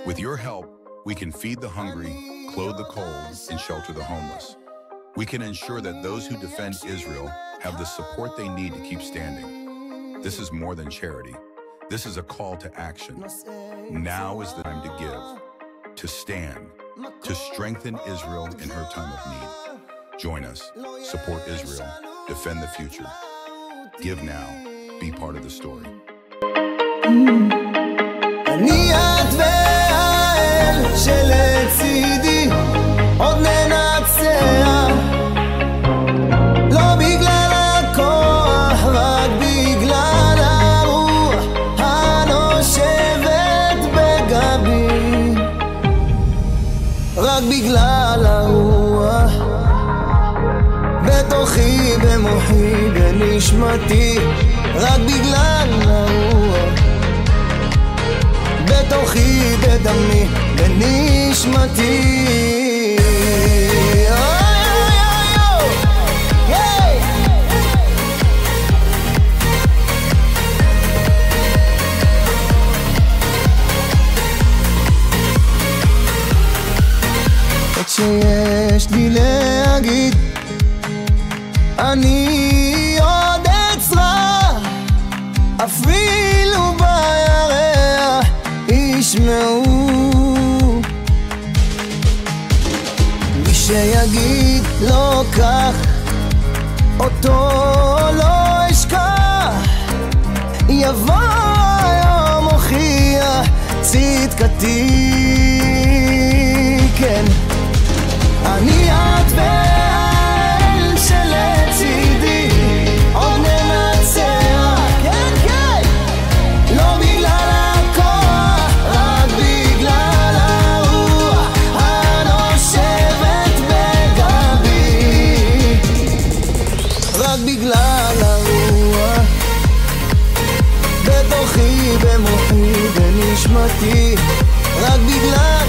With your help, we can feed the hungry, clothe the cold, and shelter the homeless. We can ensure that those who defend Israel have the support they need to keep standing. This is more than charity. This is a call to action. Now is the time to give, to stand, to strengthen Israel in her time of need. Join us, support Israel, defend the future. Give now, be part of the story. אני את והאל שלצידי עוד ננצח, לא בגלל הכוח, רק בגלל הרוח הנושבת בגבי, רק בגלל הרוח בתוכי, במוחי, בנשמתי, רק בגלל הרוח בתוכי, בדמי, בנשמתי. את שיש לי להגיד אני עוד אצרח, אפילו בירח ישמעו. מי שיגיד לא כך, אותו לא אשכח, יבוא היום הוכיח צדקתי. כן, אני את והאל שלצידי עוד ננצח, כן כן, לא בגלל הכוח, רק בגלל הרוח הנושבת בגבי, רק בגלל הרוח בתוכי, במוחי, בנשמתי, רק בגלל